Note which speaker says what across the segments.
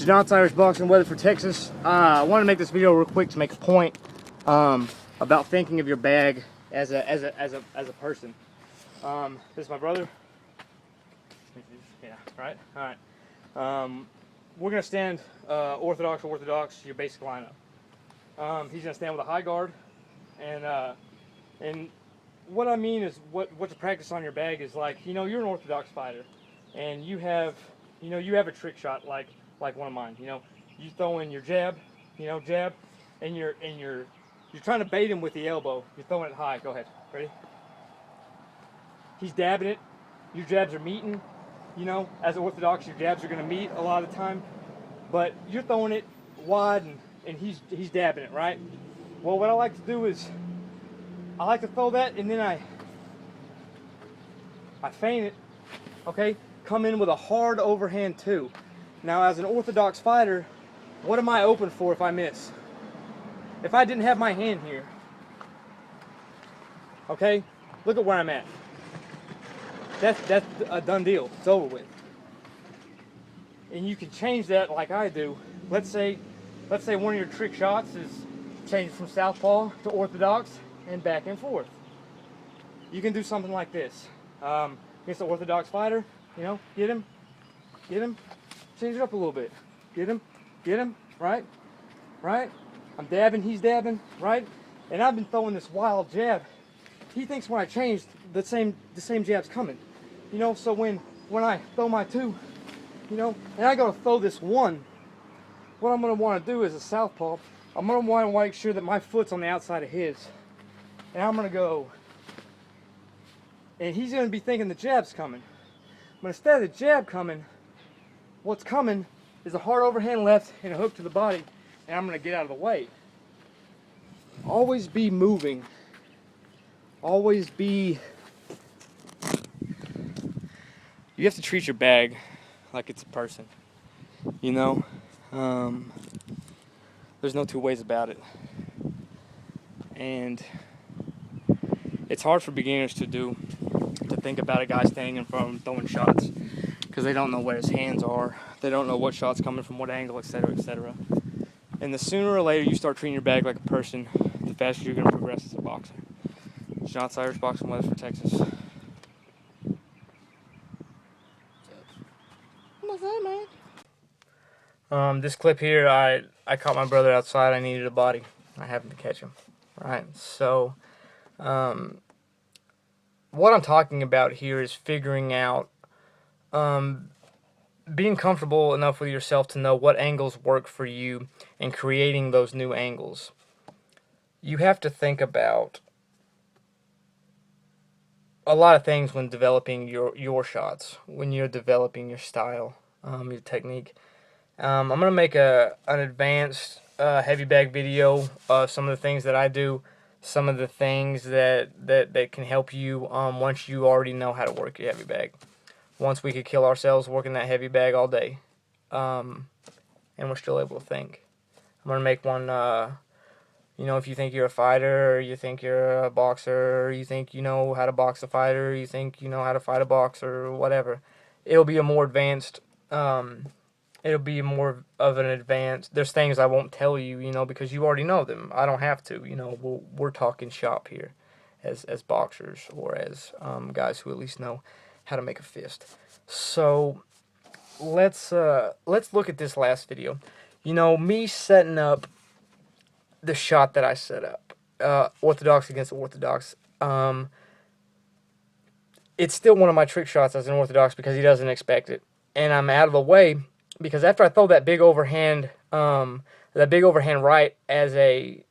Speaker 1: John's Irish Boxing, Weatherford, Texas. I want to make this video real quick to make a point about thinking of your bag as a person. This is my brother. Yeah, right. All right. We're gonna stand orthodox, your basic lineup. He's gonna stand with a high guard, and what I mean is what to practice on your bag is like, you know, you're an orthodox fighter, and you have a trick shot like one of mine. You know, you throw in your jab, jab, and you're trying to bait him with the elbow. You're throwing it high. Go ahead. Ready? He's dabbing it. Your jabs are meeting. You know, as orthodox, your jabs are going to meet a lot of the time, but you're throwing it wide, and he's dabbing it, right? Well, what I like to do is I like to throw that, and then I feint it. Okay, come in with a hard overhand too. Now, as an orthodox fighter, what am I open for if I miss? If I didn't have my hand here, okay, look at where I'm at. That's a done deal. It's over with. And you can change that like I do. Let's say one of your trick shots is changing from southpaw to orthodox and back and forth. You can do something like this against an orthodox fighter. You know, get him, change it up a little bit. Get him, right. I'm dabbing, he's dabbing, right. And I've been throwing this wild jab. He thinks when I change, the same jab's coming. You know, so when I throw my two, you know, and I go to throw this one, what I'm going to want to do is a southpaw. I'm going to want to make sure that my foot's on the outside of his. And I'm going to go, and he's going to be thinking the jab's coming. But instead of the jab coming, what's coming is a hard overhand left and a hook to the body, and I'm going to get out of the way. Always be moving. Always be... You have to treat your bag like it's a person, you know? There's no two ways about it. And it's hard for beginners to think about a guy standing in front of him throwing shots, because they don't know where his hands are. They don't know what shot's coming from what angle, etc., etc. And the sooner or later you start treating your bag like a person, the faster you're going to progress as a boxer. John's Irish Boxing, Weatherford, Texas. This clip here, I caught my brother outside. I needed a body. I happened to catch him. Right. So, what I'm talking about here is figuring out, being comfortable enough with yourself to know what angles work for you and creating those new angles. You have to think about a lot of things when developing your shots, when you're developing your style, your technique. I'm going to make an advanced heavy bag video of some of the things that I do, some of the things that can help you once you already know how to work your heavy bag. Once we could kill ourselves working that heavy bag all day, and we're still able to think. I'm going to make one, you know, if you think you're a fighter, or you think you're a boxer, or you think you know how to box a fighter, or you think you know how to fight a boxer, or whatever. It'll be a more advanced... It'll be more of an advanced... There's things I won't tell you, you know, because you already know them. I don't have to, you know. We're talking shop here as boxers, or as guys who at least know how to make a fist. So let's look at this last video. You know, me setting up the shot that I set up, orthodox against orthodox. It's still one of my trick shots as an orthodox because he doesn't expect it, and I'm out of the way. Because after I throw that big overhand right as a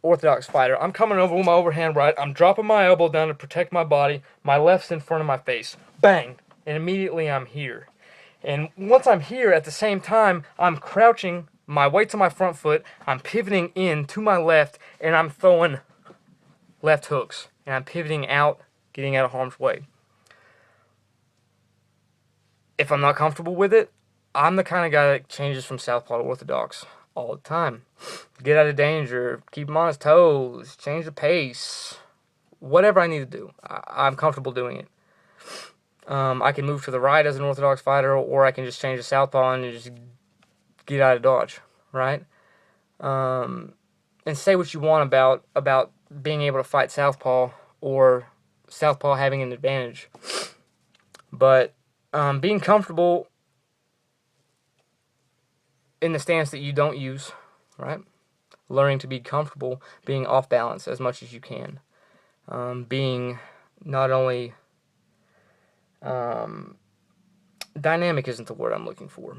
Speaker 1: orthodox fighter, I'm coming over with my overhand right. I'm dropping my elbow down to protect my body. My left's in front of my face. Bang! And immediately I'm here. And once I'm here, at the same time, I'm crouching. My weight's on my front foot. I'm pivoting in to my left, and I'm throwing left hooks. And I'm pivoting out, getting out of harm's way. If I'm not comfortable with it, I'm the kind of guy that changes from southpaw to orthodox all the time. Get out of danger, keep him on his toes, change the pace, whatever I need to do. I'm comfortable doing it. I can move to the right as an orthodox fighter, or I can just change to southpaw and just get out of dodge, right? And say what you want about being able to fight southpaw or southpaw having an advantage, but being comfortable in the stance that you don't use, right? Learning to be comfortable being off balance as much as you can. Being not only dynamic isn't the word I'm looking for.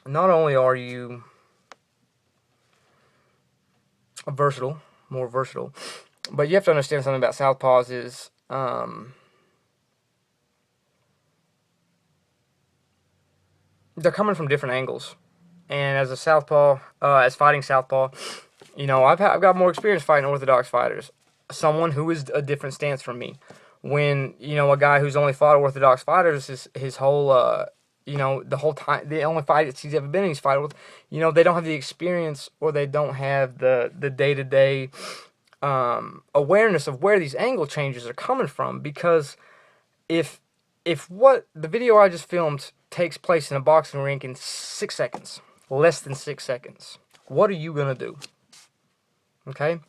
Speaker 1: Not only are you more versatile, but you have to understand something about southpaws is they're coming from different angles. And as a southpaw, as fighting southpaw, you know, I've got more experience fighting orthodox fighters. Someone who is a different stance from me. When, you know, a guy who's only fought orthodox fighters, his whole, you know, the whole time, the only fights he's ever been in, he's fighting with, you know, they don't have the experience or they don't have the day-to-day awareness of where these angle changes are coming from. Because if what the video I just filmed takes place in a boxing rink in 6 seconds, less than 6 seconds, what are you going to do? Okay?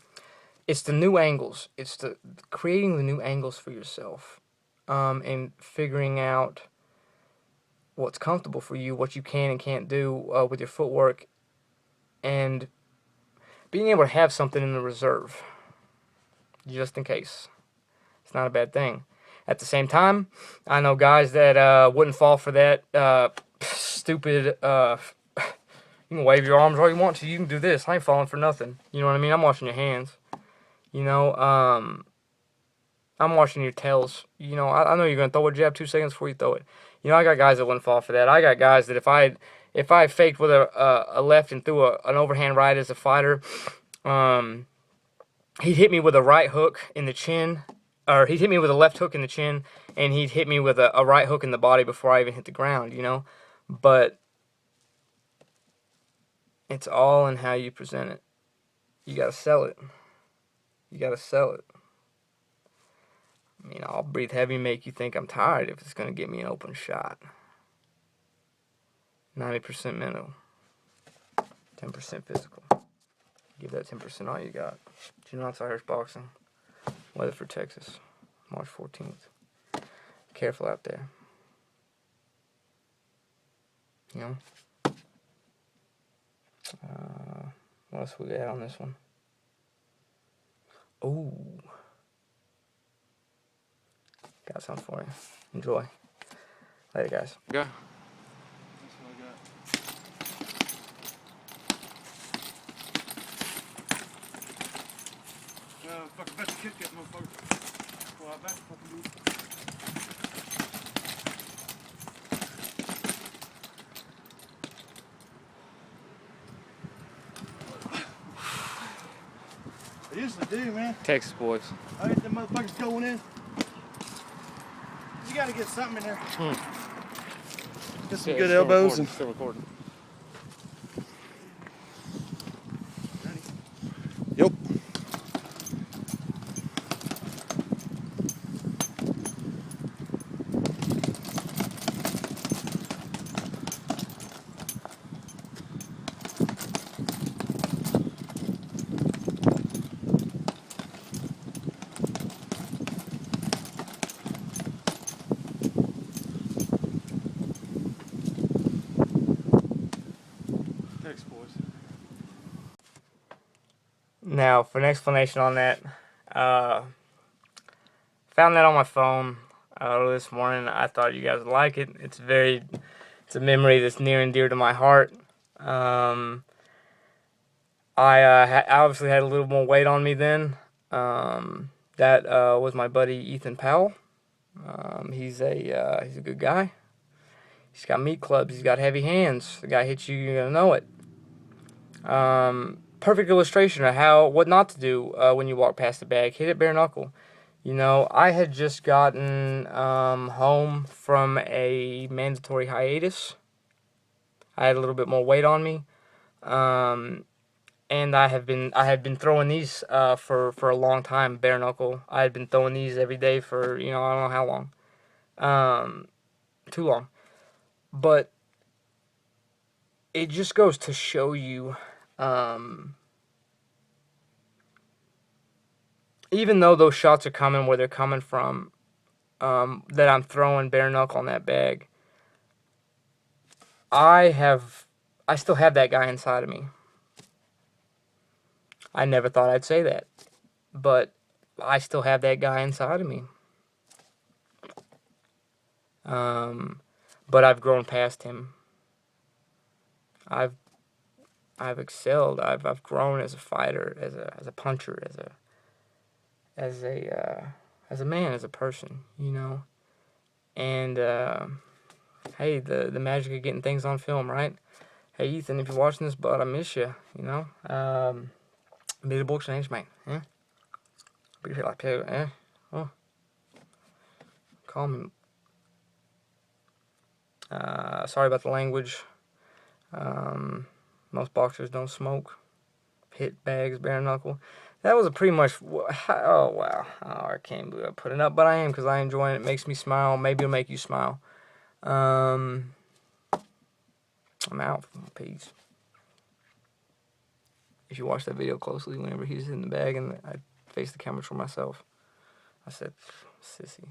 Speaker 1: It's the new angles. It's the creating the new angles for yourself, and figuring out what's comfortable for you, what you can and can't do with your footwork, and being able to have something in the reserve, just in case. It's not a bad thing. At the same time, I know guys that wouldn't fall for that stupid. You can wave your arms all you want to. You can do this. I ain't falling for nothing. You know what I mean? I'm watching your hands. You know, I'm watching your tails. You know, I know you're gonna throw a jab 2 seconds before you throw it. You know, I got guys that wouldn't fall for that. I got guys that if I faked with a left and threw an overhand right as a fighter, he'd hit me with a right hook in the chin, or he'd hit me with a left hook in the chin, and he'd hit me with a right hook in the body before I even hit the ground. You know, but it's all in how you present it. You gotta sell it. You gotta sell it. I mean, I'll breathe heavy, make you think I'm tired if it's gonna get me an open shot. 90% mental, 10% physical. Give that 10% all you got. Junot's Irish Boxing, Weatherford, Texas, March 14th. Careful out there. You know? What else we got on this one? Ooh. Got something for you. Enjoy. Later, guys.
Speaker 2: Go.
Speaker 3: That's what I got. Fucking better kick that motherfucker. Well, I better fucking do. I usually do, man.
Speaker 2: Texas boys.
Speaker 3: I get them motherfuckers going in. You gotta get something in there. Get some good elbows and.
Speaker 2: Still recording.
Speaker 3: Ready?
Speaker 2: Yep.
Speaker 3: Thanks, boys.
Speaker 1: Now, for an explanation on that, found that on my phone this morning. I thought you guys would like it. It's a memory that's near and dear to my heart. I obviously had a little more weight on me then. That was my buddy Ethan Powell. He's a good guy. He's got meat clubs. He's got heavy hands. The guy hits you, you're gonna know it. Perfect illustration of what not to do when you walk past the bag. Hit it bare knuckle. You know, I had just gotten home from a mandatory hiatus. I had a little bit more weight on me, and I had been throwing these for a long time, bare knuckle. I had been throwing these every day for I don't know how long. Too long. But it just goes to show you, even though those shots are coming where they're coming from, that I'm throwing bare knuckle on that bag, I still have that guy inside of me. I never thought I'd say that, but I still have that guy inside of me. But I've grown past him. I've excelled. I've grown as a fighter, as a puncher, as a man, as a person, you know. And hey, the magic of getting things on film, right? Hey Ethan, if you're watching this, bud, I miss you. You know. Blir det boxningsmatch? Eh? Blir det like eh? Oh, call me. Sorry about the language. Most boxers don't smoke. Hit bags, bare knuckle. That was a pretty much. Oh wow! Oh, I can't believe I put it up, but I am because I enjoy it. It makes me smile. Maybe it'll make you smile. I'm out. Peace. If you watch that video closely, whenever he's in the bag and I face the camera for myself, I said, "Sissy."